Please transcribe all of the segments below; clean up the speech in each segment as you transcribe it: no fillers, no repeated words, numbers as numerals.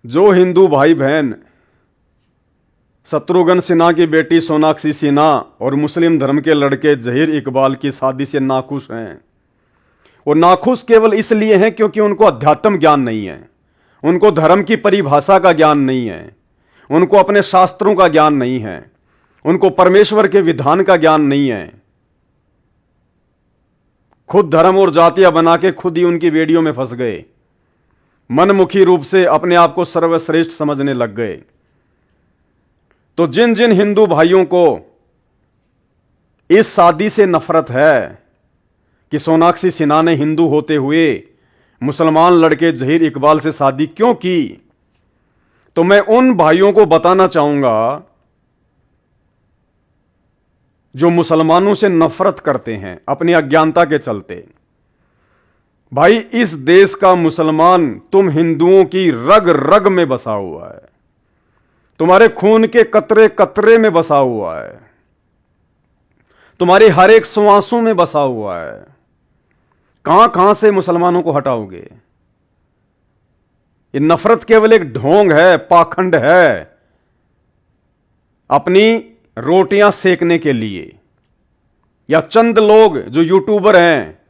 जो हिंदू भाई बहन शत्रुघ्न सिन्हा की बेटी सोनाक्षी सिन्हा और मुस्लिम धर्म के लड़के जहीर इकबाल की शादी से नाखुश हैं, वो नाखुश केवल इसलिए हैं क्योंकि उनको अध्यात्म ज्ञान नहीं है, उनको धर्म की परिभाषा का ज्ञान नहीं है, उनको अपने शास्त्रों का ज्ञान नहीं है, उनको परमेश्वर के विधान का ज्ञान नहीं है। खुद धर्म और जातियां बना के खुद ही उनकी वीडियो में फंस गए, मनमुखी रूप से अपने आप को सर्वश्रेष्ठ समझने लग गए। तो जिन जिन हिंदू भाइयों को इस शादी से नफरत है कि सोनाक्षी सिन्हा ने हिंदू होते हुए मुसलमान लड़के जहीर इकबाल से शादी क्यों की, तो मैं उन भाइयों को बताना चाहूंगा जो मुसलमानों से नफरत करते हैं अपनी अज्ञानता के चलते। भाई, इस देश का मुसलमान तुम हिंदुओं की रग रग में बसा हुआ है, तुम्हारे खून के कतरे कतरे में बसा हुआ है, तुम्हारी हर एक श्वासों में बसा हुआ है। कहां कहां से मुसलमानों को हटाओगे? ये नफरत केवल एक ढोंग है, पाखंड है, अपनी रोटियां सेकने के लिए, या चंद लोग जो यूट्यूबर हैं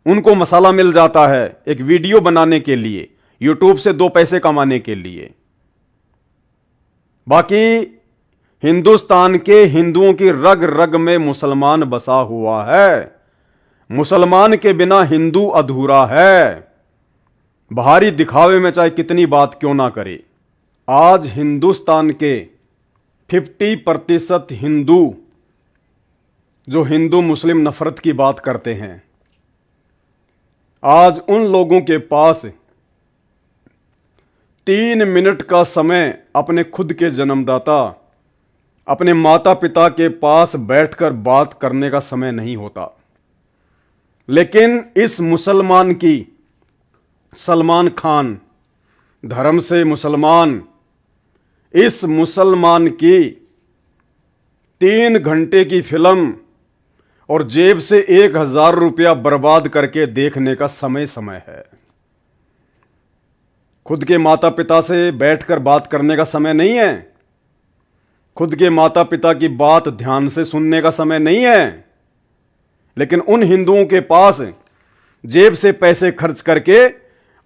उनको मसाला मिल जाता है एक वीडियो बनाने के लिए, यूट्यूब से 2 पैसे कमाने के लिए। बाकी हिंदुस्तान के हिंदुओं की रग रग में मुसलमान बसा हुआ है। मुसलमान के बिना हिंदू अधूरा है, बाहरी दिखावे में चाहे कितनी बात क्यों ना करे। आज हिंदुस्तान के 50% हिंदू जो हिंदू मुस्लिम नफरत की बात करते हैं, आज उन लोगों के पास 3 मिनट का समय अपने खुद के जन्मदाता, अपने माता पिता के पास बैठकर बात करने का समय नहीं होता। लेकिन इस मुसलमान की, सलमान खान धर्म से मुसलमान, इस मुसलमान की 3 घंटे की फिल्म और जेब से 1000 रुपया बर्बाद करके देखने का समय समय है। खुद के माता पिता से बैठकर बात करने का समय नहीं है, खुद के माता पिता की बात ध्यान से सुनने का समय नहीं है। लेकिन उन हिंदुओं के पास जेब से पैसे खर्च करके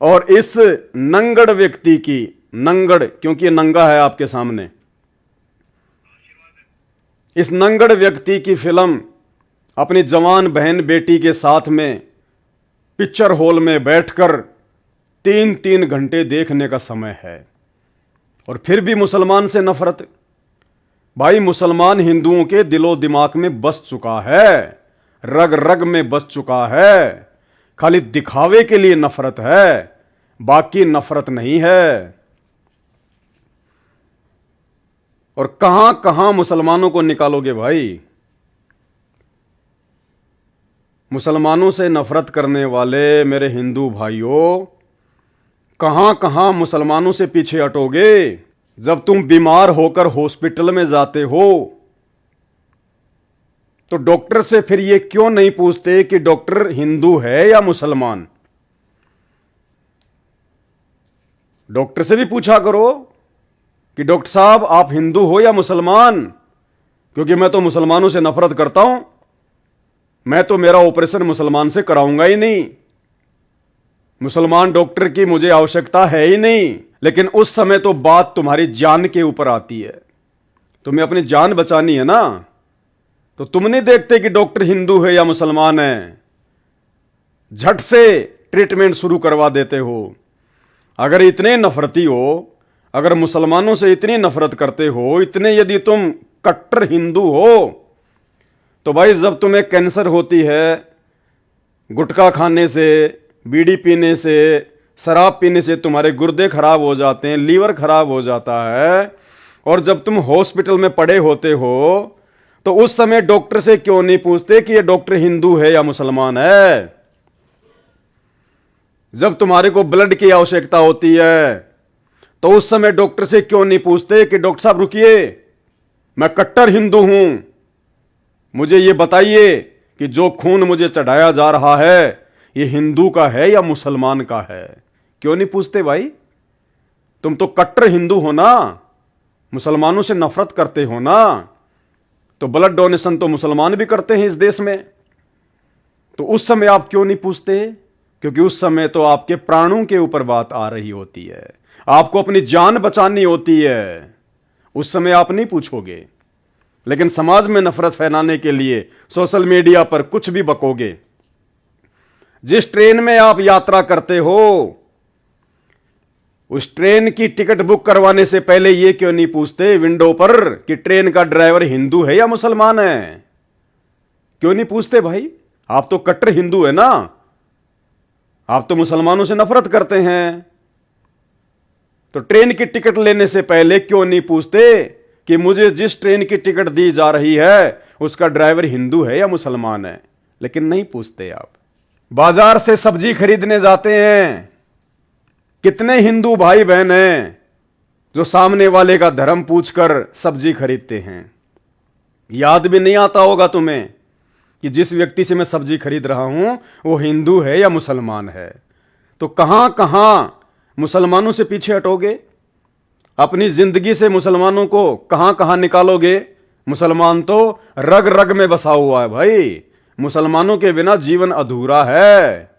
और इस नंगड़ व्यक्ति की, नंगड़ क्योंकि नंगा है आपके सामने, इस नंगड़ व्यक्ति की फिल्म अपनी जवान बहन बेटी के साथ में पिक्चर हॉल में बैठकर 3-3 घंटे देखने का समय है। और फिर भी मुसलमान से नफरत। भाई, मुसलमान हिंदुओं के दिलो दिमाग में बस चुका है, रग रग में बस चुका है। खाली दिखावे के लिए नफरत है, बाकी नफरत नहीं है। और कहां कहां मुसलमानों को निकालोगे भाई? मुसलमानों से नफरत करने वाले मेरे हिंदू भाइयों, कहां कहां मुसलमानों से पीछे हटोगे? जब तुम बीमार होकर हॉस्पिटल में जाते हो तो डॉक्टर से फिर ये क्यों नहीं पूछते कि डॉक्टर हिंदू है या मुसलमान? डॉक्टर से भी पूछा करो कि डॉक्टर साहब आप हिंदू हो या मुसलमान, क्योंकि मैं तो मुसलमानों से नफरत करता हूं, मैं तो मेरा ऑपरेशन मुसलमान से कराऊंगा ही नहीं, मुसलमान डॉक्टर की मुझे आवश्यकता है ही नहीं। लेकिन उस समय तो बात तुम्हारी जान के ऊपर आती है, तुम्हें अपनी जान बचानी है ना, तो तुम नहीं देखते कि डॉक्टर हिंदू है या मुसलमान है, झट से ट्रीटमेंट शुरू करवा देते हो। अगर इतने नफरती हो, अगर मुसलमानों से इतनी नफरत करते हो, इतने यदि तुम कट्टर हिंदू हो, तो भाई जब तुम्हें कैंसर होती है, गुटखा खाने से, बीड़ी पीने से, शराब पीने से तुम्हारे गुर्दे खराब हो जाते हैं, लीवर खराब हो जाता है, और जब तुम हॉस्पिटल में पड़े होते हो तो उस समय डॉक्टर से क्यों नहीं पूछते कि ये डॉक्टर हिंदू है या मुसलमान है? जब तुम्हारे को ब्लड की आवश्यकता होती है तो उस समय डॉक्टर से क्यों नहीं पूछते कि डॉक्टर साहब रुकिए, मैं कट्टर हिंदू हूं, मुझे ये बताइए कि जो खून मुझे चढ़ाया जा रहा है ये हिंदू का है या मुसलमान का है? क्यों नहीं पूछते भाई? तुम तो कट्टर हिंदू हो ना, मुसलमानों से नफरत करते हो ना, तो ब्लड डोनेशन तो मुसलमान भी करते हैं इस देश में। तो उस समय आप क्यों नहीं पूछते? क्योंकि उस समय तो आपके प्राणों के ऊपर बात आ रही होती है, आपको अपनी जान बचानी होती है, उस समय आप नहीं पूछोगे। लेकिन समाज में नफरत फैलाने के लिए सोशल मीडिया पर कुछ भी बकोगे। जिस ट्रेन में आप यात्रा करते हो, उस ट्रेन की टिकट बुक करवाने से पहले यह क्यों नहीं पूछते विंडो पर कि ट्रेन का ड्राइवर हिंदू है या मुसलमान है? क्यों नहीं पूछते भाई? आप तो कट्टर हिंदू है ना, आप तो मुसलमानों से नफरत करते हैं। तो ट्रेन की टिकट लेने से पहले क्यों नहीं पूछते कि मुझे जिस ट्रेन की टिकट दी जा रही है उसका ड्राइवर हिंदू है या मुसलमान है? लेकिन नहीं पूछते आप। बाजार से सब्जी खरीदने जाते हैं, कितने हिंदू भाई बहन हैं जो सामने वाले का धर्म पूछकर सब्जी खरीदते हैं। याद भी नहीं आता होगा तुम्हें कि जिस व्यक्ति से मैं सब्जी खरीद रहा हूं वो हिंदू है या मुसलमान है। तो कहां कहां मुसलमानों से पीछे हटोगे? अपनी जिंदगी से मुसलमानों को कहां कहां निकालोगे? मुसलमान तो रग रग में बसा हुआ है भाई, मुसलमानों के बिना जीवन अधूरा है।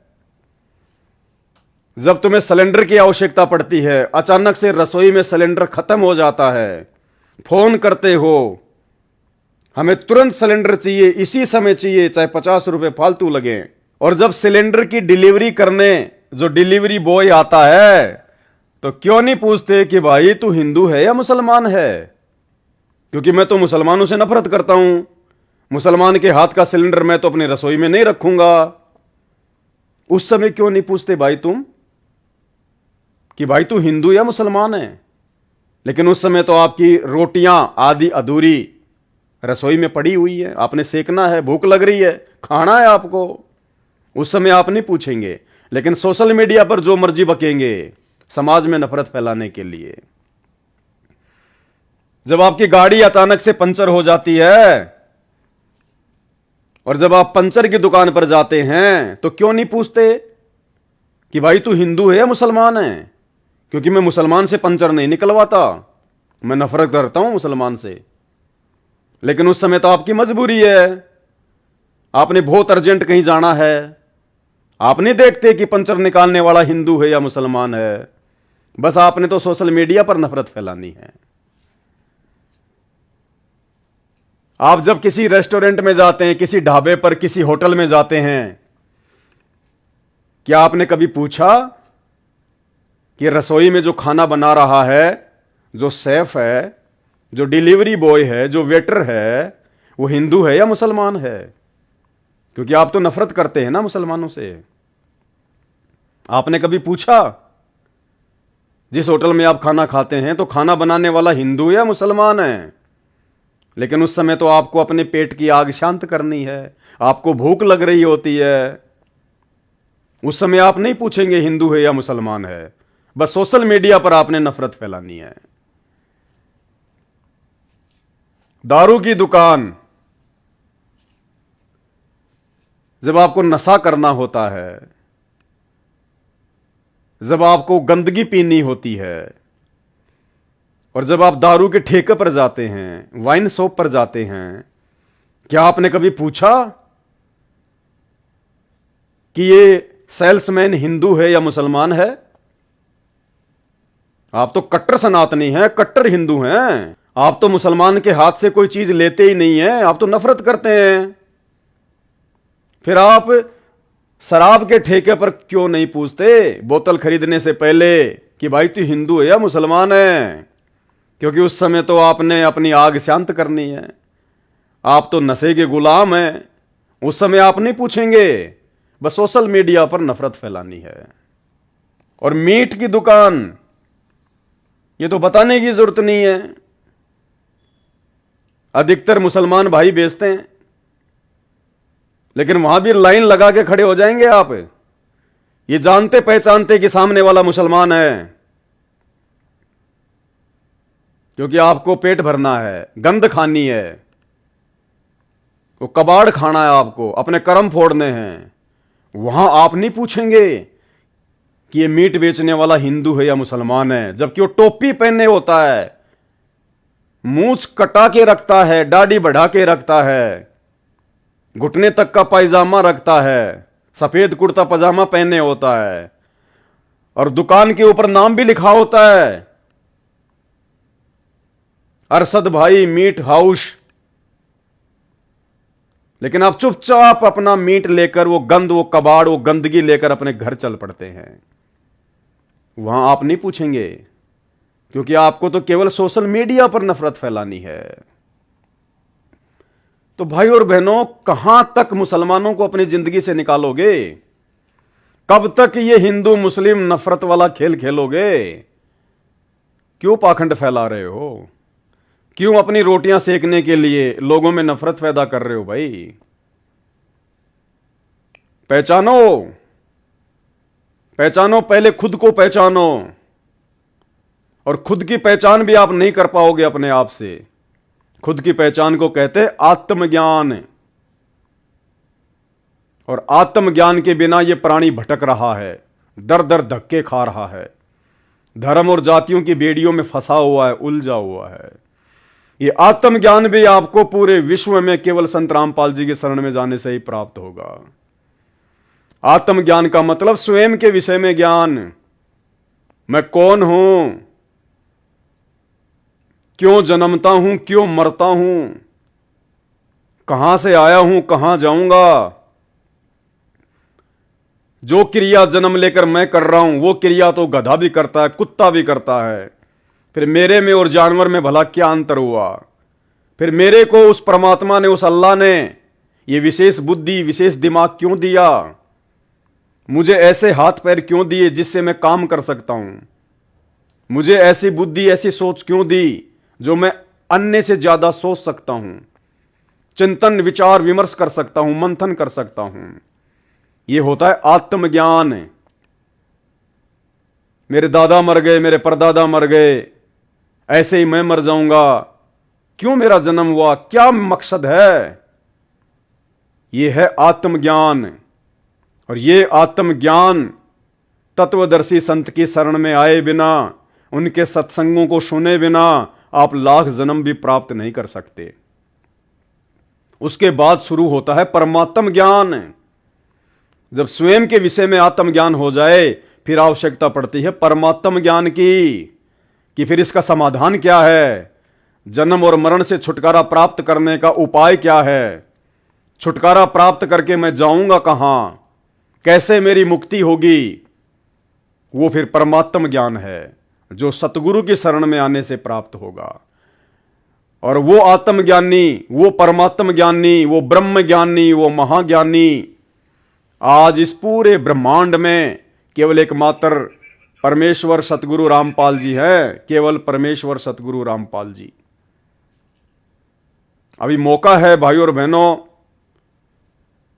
जब तुम्हें सिलेंडर की आवश्यकता पड़ती है, अचानक से रसोई में सिलेंडर खत्म हो जाता है, फोन करते हो हमें तुरंत सिलेंडर चाहिए, इसी समय चाहिए, चाहे 50 रुपए फालतू लगे। और जब सिलेंडर की डिलीवरी करने जो डिलीवरी बॉय आता है तो क्यों नहीं पूछते कि भाई तू हिंदू है या मुसलमान है? क्योंकि मैं तो मुसलमानों से नफरत करता हूं, मुसलमान के हाथ का सिलेंडर मैं तो अपनी रसोई में नहीं रखूंगा। उस समय क्यों नहीं पूछते भाई तुम कि भाई तू हिंदू या मुसलमान है? लेकिन उस समय तो आपकी रोटियां आदि अधूरी रसोई में पड़ी हुई है, आपने सेकना है, भूख लग रही है, खाना है आपको। उस समय आप नहीं पूछेंगे। लेकिन सोशल मीडिया पर जो मर्जी बकेंगे समाज में नफरत फैलाने के लिए। जब आपकी गाड़ी अचानक से पंचर हो जाती है और जब आप पंचर की दुकान पर जाते हैं तो क्यों नहीं पूछते कि भाई तू हिंदू है या मुसलमान है? क्योंकि मैं मुसलमान से पंचर नहीं निकलवाता, मैं नफरत करता हूं मुसलमान से। लेकिन उस समय तो आपकी मजबूरी है, आपने बहुत अर्जेंट कहीं जाना है, आप नहीं देखते कि पंचर निकालने वाला हिंदू है या मुसलमान है, बस आपने तो सोशल मीडिया पर नफरत फैलानी है। आप जब किसी रेस्टोरेंट में जाते हैं, किसी ढाबे पर, किसी होटल में जाते हैं, क्या आपने कभी पूछा कि रसोई में जो खाना बना रहा है, जो शेफ है, जो डिलीवरी बॉय है, जो वेटर है, वो हिंदू है या मुसलमान है? क्योंकि आप तो नफरत करते हैं ना मुसलमानों से। आपने कभी पूछा जिस होटल में आप खाना खाते हैं तो खाना बनाने वाला हिंदू या मुसलमान है? लेकिन उस समय तो आपको अपने पेट की आग शांत करनी है, आपको भूख लग रही होती है। उस समय आप नहीं पूछेंगे हिंदू है या मुसलमान है, बस सोशल मीडिया पर आपने नफरत फैलानी है। दारू की दुकान, जब आपको नशा करना होता है, जब आपको गंदगी पीनी होती है, और जब आप दारू के ठेके पर जाते हैं, वाइन शॉप पर जाते हैं, क्या आपने कभी पूछा कि ये सेल्समैन हिंदू है या मुसलमान है? आप तो कट्टर सनातनी हैं, कट्टर हिंदू हैं। आप तो मुसलमान के हाथ से कोई चीज लेते ही नहीं है, आप तो नफरत करते हैं। फिर आप शराब के ठेके पर क्यों नहीं पूछते बोतल खरीदने से पहले कि भाई तू हिंदू है या मुसलमान है? क्योंकि उस समय तो आपने अपनी आग शांत करनी है, आप तो नशे के गुलाम हैं। उस समय आप नहीं पूछेंगे, बस सोशल मीडिया पर नफरत फैलानी है। और मीट की दुकान, ये तो बताने की जरूरत नहीं है, अधिकतर मुसलमान भाई बेचते हैं, लेकिन वहां भी लाइन लगा के खड़े हो जाएंगे आप, ये जानते पहचानते कि सामने वाला मुसलमान है, क्योंकि आपको पेट भरना है, गंद खानी है, वो कबाड़ खाना है, आपको अपने कर्म फोड़ने हैं। वहां आप नहीं पूछेंगे कि ये मीट बेचने वाला हिंदू है या मुसलमान है, जबकि वो टोपी पहने होता है, मूंछ कटा के रखता है, दाढ़ी बढ़ा के रखता है, घुटने तक का पायजामा रखता है, सफेद कुर्ता पजामा पहने होता है, और दुकान के ऊपर नाम भी लिखा होता है, अरशद भाई मीट हाउस। लेकिन आप चुपचाप अपना मीट लेकर, वो गंद, वो कबाड़, वो गंदगी लेकर अपने घर चल पड़ते हैं। वहां आप नहीं पूछेंगे, क्योंकि आपको तो केवल सोशल मीडिया पर नफरत फैलानी है। तो भाई और बहनों, कहां तक मुसलमानों को अपनी जिंदगी से निकालोगे? कब तक ये हिंदू मुस्लिम नफरत वाला खेल खेलोगे? क्यों पाखंड फैला रहे हो? क्यों अपनी रोटियां सेकने के लिए लोगों में नफरत पैदा कर रहे हो? भाई पहचानो, पहचानो, पहले खुद को पहचानो। और खुद की पहचान भी आप नहीं कर पाओगे अपने आप से। खुद की पहचान को कहते हैं आत्मज्ञान। और आत्मज्ञान के बिना यह प्राणी भटक रहा है, दर दर धक्के खा रहा है, धर्म और जातियों की बेड़ियों में फंसा हुआ है, उलझा हुआ है। ये आत्मज्ञान भी आपको पूरे विश्व में केवल संत रामपाल जी के शरण में जाने से ही प्राप्त होगा। आत्मज्ञान का मतलब स्वयं के विषय में ज्ञान। मैं कौन हूं, क्यों जन्मता हूं, क्यों मरता हूं, कहां से आया हूं, कहां जाऊंगा। जो क्रिया जन्म लेकर मैं कर रहा हूं, वो क्रिया तो गधा भी करता है, कुत्ता भी करता है। फिर मेरे में और जानवर में भला क्या अंतर हुआ? फिर मेरे को उस परमात्मा ने, उस अल्लाह ने ये विशेष बुद्धि, विशेष दिमाग क्यों दिया? मुझे ऐसे हाथ पैर क्यों दिए जिससे मैं काम कर सकता हूं? मुझे ऐसी बुद्धि, ऐसी सोच क्यों दी जो मैं अन्य से ज्यादा सोच सकता हूं, चिंतन विचार विमर्श कर सकता हूं, मंथन कर सकता हूं। यह होता है आत्मज्ञान। मेरे दादा मर गए, मेरे परदादा मर गए, ऐसे ही मैं मर जाऊंगा, क्यों मेरा जन्म हुआ, क्या मकसद है? यह है आत्मज्ञान। और यह आत्मज्ञान तत्वदर्शी संत की शरण में आए बिना, उनके सत्संगों को सुने बिना आप लाख जन्म भी प्राप्त नहीं कर सकते। उसके बाद शुरू होता है परमात्म ज्ञान। जब स्वयं के विषय में आत्मज्ञान हो जाए, फिर आवश्यकता पड़ती है परमात्म ज्ञान की, कि फिर इसका समाधान क्या है, जन्म और मरण से छुटकारा प्राप्त करने का उपाय क्या है, छुटकारा प्राप्त करके मैं जाऊंगा कहां, कैसे मेरी मुक्ति होगी। वो फिर परमात्म ज्ञान है जो सतगुरु की शरण में आने से प्राप्त होगा। और वो आत्मज्ञानी, वो परमात्म ज्ञानी, वो ब्रह्म ज्ञानी, वो महाज्ञानी आज इस पूरे ब्रह्मांड में केवल एकमात्र परमेश्वर सतगुरु रामपाल जी है, केवल परमेश्वर सतगुरु रामपाल जी। अभी मौका है भाइयों और बहनों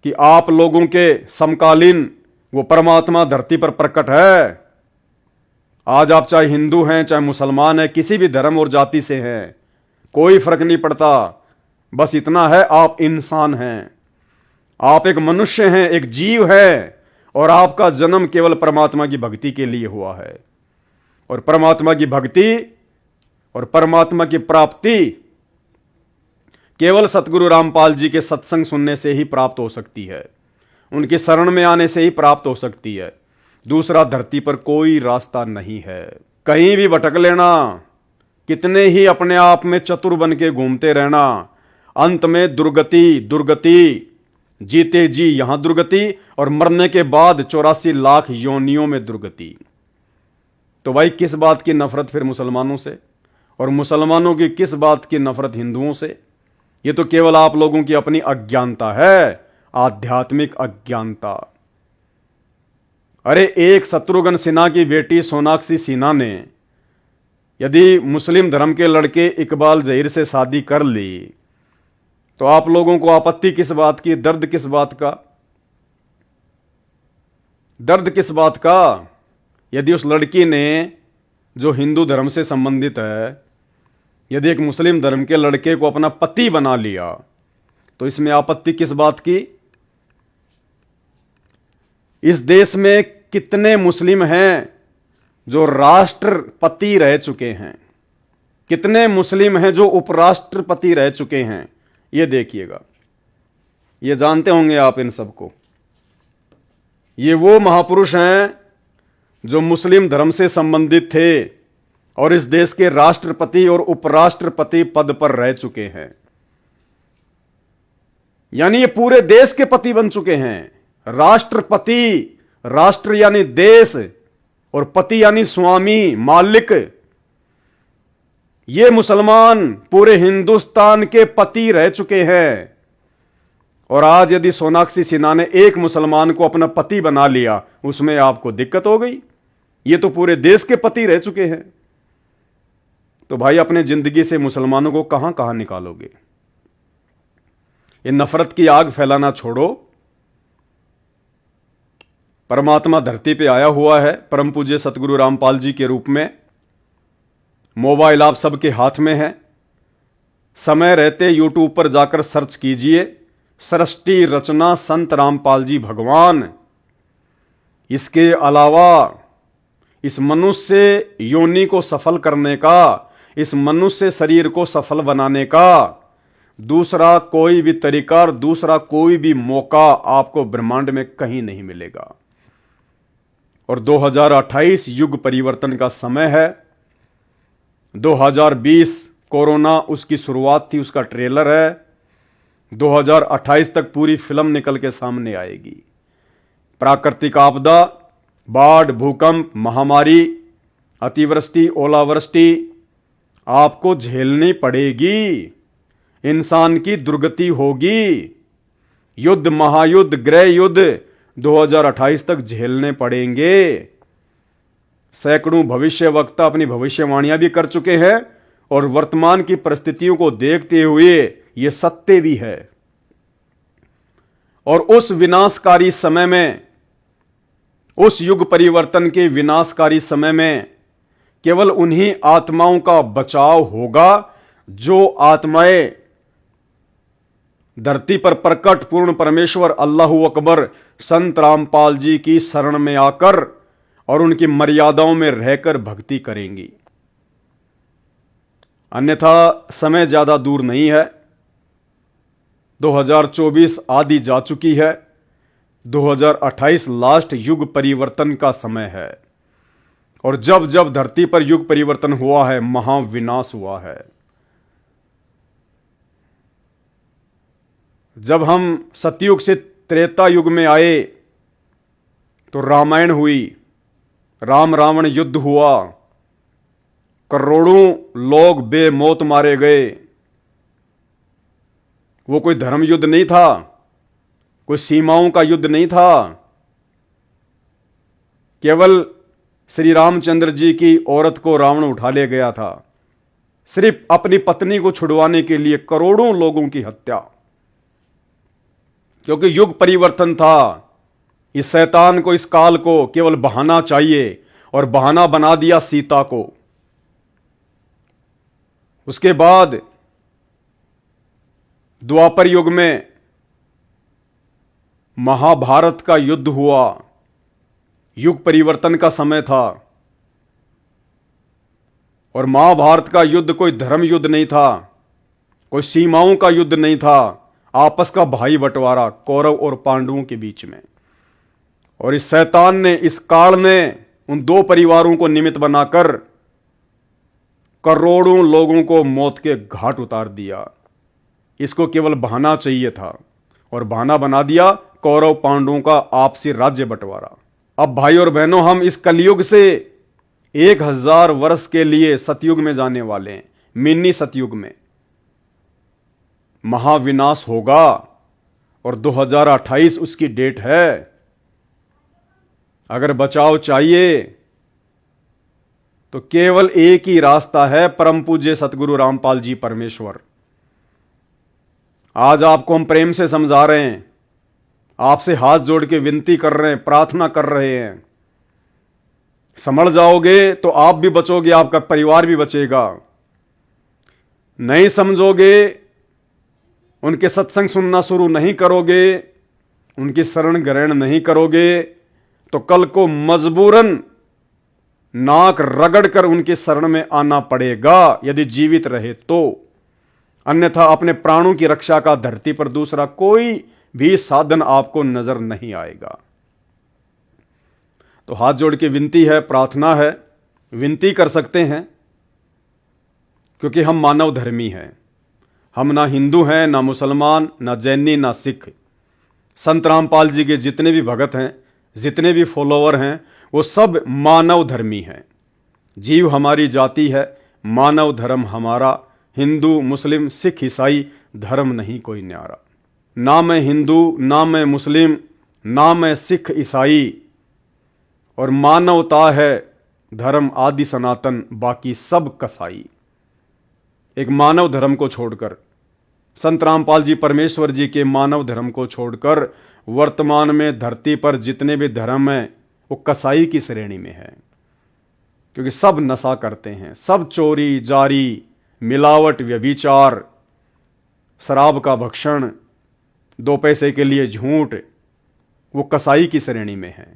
कि आप लोगों के समकालीन वो परमात्मा धरती पर प्रकट है। आज आप चाहे हिंदू हैं, चाहे मुसलमान हैं, किसी भी धर्म और जाति से हैं, कोई फर्क नहीं पड़ता। बस इतना है, आप इंसान हैं, आप एक मनुष्य हैं, एक जीव है, और आपका जन्म केवल परमात्मा की भक्ति के लिए हुआ है। और परमात्मा की भक्ति और परमात्मा की प्राप्ति केवल सतगुरु रामपाल जी के सत्संग सुनने से ही प्राप्त हो सकती है, उनकी शरण में आने से ही प्राप्त हो सकती है। दूसरा धरती पर कोई रास्ता नहीं है। कहीं भी भटक लेना, कितने ही अपने आप में चतुर बन के घूमते रहना, अंत में दुर्गति, दुर्गति, जीते जी यहां दुर्गति, और मरने के बाद 84 लाख योनियों में दुर्गति। तो भाई किस बात की नफरत फिर मुसलमानों से, और मुसलमानों की किस बात की नफरत हिंदुओं से? ये तो केवल आप लोगों की अपनी अज्ञानता है, आध्यात्मिक अज्ञानता। अरे एक शत्रुघ्न सिन्हा की बेटी सोनाक्षी सिन्हा ने यदि मुस्लिम धर्म के लड़के इकबाल जहीर से शादी कर ली, तो आप लोगों को आपत्ति किस बात की, दर्द किस बात का? दर्द किस बात का? यदि उस लड़की ने, जो हिंदू धर्म से संबंधित है, यदि एक मुस्लिम धर्म के लड़के को अपना पति बना लिया, तो इसमें आपत्ति किस बात की? इस देश में कितने मुस्लिम हैं जो राष्ट्रपति रह चुके हैं, कितने मुस्लिम हैं जो उपराष्ट्रपति रह चुके हैं, ये देखिएगा। ये जानते होंगे आप इन सबको। ये वो महापुरुष हैं जो मुस्लिम धर्म से संबंधित थे और इस देश के राष्ट्रपति और उपराष्ट्रपति पद पर रह चुके हैं। यानी ये पूरे देश के पति बन चुके हैं। राष्ट्रपति, राष्ट्र यानी देश, और पति यानी स्वामी, मालिक। ये मुसलमान पूरे हिंदुस्तान के पति रह चुके हैं। और आज यदि सोनाक्षी सिन्हा ने एक मुसलमान को अपना पति बना लिया, उसमें आपको दिक्कत हो गई। ये तो पूरे देश के पति रह चुके हैं। तो भाई अपने जिंदगी से मुसलमानों को कहां कहां निकालोगे? ये नफरत की आग फैलाना छोड़ो। परमात्मा धरती पे आया हुआ है परम पूज्य सतगुरु रामपाल जी के रूप में। मोबाइल आप सबके हाथ में है। समय रहते यूट्यूब पर जाकर सर्च कीजिए, सृष्टि रचना संत रामपाल जी भगवान। इसके अलावा इस मनुष्य योनि को सफल करने का, इस मनुष्य शरीर को सफल बनाने का दूसरा कोई भी तरीका और दूसरा कोई भी मौका आपको ब्रह्मांड में कहीं नहीं मिलेगा। और 2028 युग परिवर्तन का समय है। 2020 कोरोना उसकी शुरुआत थी, उसका ट्रेलर है। 2028 तक पूरी फिल्म निकल के सामने आएगी। प्राकृतिक आपदा, बाढ़, भूकंप, महामारी, अतिवृष्टि, ओलावृष्टि आपको झेलनी पड़ेगी। इंसान की दुर्गति होगी। युद्ध, महायुद्ध, गृह युद्ध 2028 तक झेलने पड़ेंगे। सैकड़ों भविष्यवक्ता अपनी भविष्यवाणियां भी कर चुके हैं और वर्तमान की परिस्थितियों को देखते हुए यह सत्य भी है। और उस विनाशकारी समय में, उस युग परिवर्तन के विनाशकारी समय में केवल उन्हीं आत्माओं का बचाव होगा जो आत्माएं धरती पर प्रकट पूर्ण परमेश्वर अल्लाहू अकबर संत रामपाल जी की शरण में आकर और उनकी मर्यादाओं में रहकर भक्ति करेंगी। अन्यथा समय ज्यादा दूर नहीं है। 2024 आधी जा चुकी है। 2028 लास्ट युग परिवर्तन का समय है। और जब जब धरती पर युग परिवर्तन हुआ है, महाविनाश हुआ है। जब हम सतयुग से त्रेता युग में आए तो रामायण हुई, राम रावण युद्ध हुआ, करोड़ों लोग बेमौत मारे गए। वो कोई धर्म युद्ध नहीं था, कोई सीमाओं का युद्ध नहीं था। केवल श्री रामचंद्र जी की औरत को रावण उठा ले गया था, सिर्फ अपनी पत्नी को छुड़वाने के लिए करोड़ों लोगों की हत्या। क्योंकि युग परिवर्तन था। इस शैतान को, इस काल को केवल बहाना चाहिए और बहाना बना दिया सीता को। उसके बाद द्वापर युग में महाभारत का युद्ध हुआ। युग परिवर्तन का समय था और महाभारत का युद्ध कोई धर्म युद्ध नहीं था, कोई सीमाओं का युद्ध नहीं था, आपस का भाई बंटवारा कौरव और पांडवों के बीच में। और इस शैतान ने, इस काल ने उन दो परिवारों को निमित्त बनाकर करोड़ों लोगों को मौत के घाट उतार दिया। इसको केवल बहाना चाहिए था और बहाना बना दिया कौरव पांडवों का आपसी राज्य बंटवारा। अब भाई और बहनों, हम इस कलयुग से 1000 वर्ष के लिए सतयुग में जाने वाले हैं। मिनी सतयुग में महाविनाश होगा और 2028 उसकी डेट है। अगर बचाव चाहिए तो केवल एक ही रास्ता है, परम पूज्य सतगुरु रामपाल जी परमेश्वर। आज आपको हम प्रेम से समझा रहे हैं, आपसे हाथ जोड़ के विनती कर रहे हैं, प्रार्थना कर रहे हैं। समझ जाओगे तो आप भी बचोगे, आपका परिवार भी बचेगा। नहीं समझोगे, उनके सत्संग सुनना शुरू नहीं करोगे, उनकी शरण ग्रहण नहीं करोगे, तो कल को मजबूरन नाक रगड़कर उनके शरण में आना पड़ेगा यदि जीवित रहे तो। अन्यथा अपने प्राणों की रक्षा का धरती पर दूसरा कोई भी साधन आपको नजर नहीं आएगा। तो हाथ जोड़ के विनती है, प्रार्थना है, विनती कर सकते हैं, क्योंकि हम मानव धर्मी हैं। हम ना हिंदू हैं, ना मुसलमान, ना जैनी, ना सिख। संत रामपाल जी के जितने भी भगत हैं, जितने भी फॉलोवर हैं, वो सब मानव धर्मी हैं। जीव हमारी जाति है, मानव धर्म हमारा। हिंदू, मुस्लिम, सिख, ईसाई धर्म नहीं कोई न्यारा। ना मैं हिंदू, ना मैं मुस्लिम, ना मैं सिख, ईसाई, और मानवता है धर्म आदि सनातन, बाकी सब कसाई। एक मानव धर्म को छोड़कर, संत रामपाल जी परमेश्वर जी के मानव धर्म को छोड़कर वर्तमान में धरती पर जितने भी धर्म हैं वो कसाई की श्रेणी में है। क्योंकि सब नशा करते हैं, सब चोरी जारी, मिलावट, व्यभिचार, शराब का भक्षण, 2 पैसे के लिए झूठ, वो कसाई की श्रेणी में है।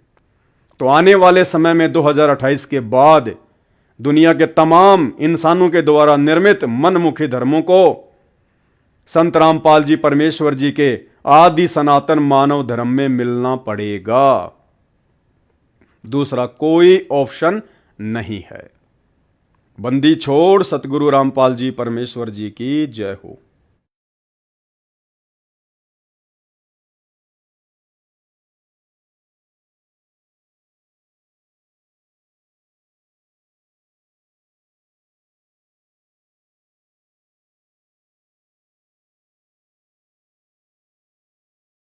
तो आने वाले समय में 2028 के बाद दुनिया के तमाम इंसानों के द्वारा निर्मित मनमुखी धर्मों को संत रामपाल जी परमेश्वर जी के आदि सनातन मानव धर्म में मिलना पड़ेगा। दूसरा कोई ऑप्शन नहीं है। बंदी छोड़ सतगुरु रामपाल जी परमेश्वर जी की जय हो।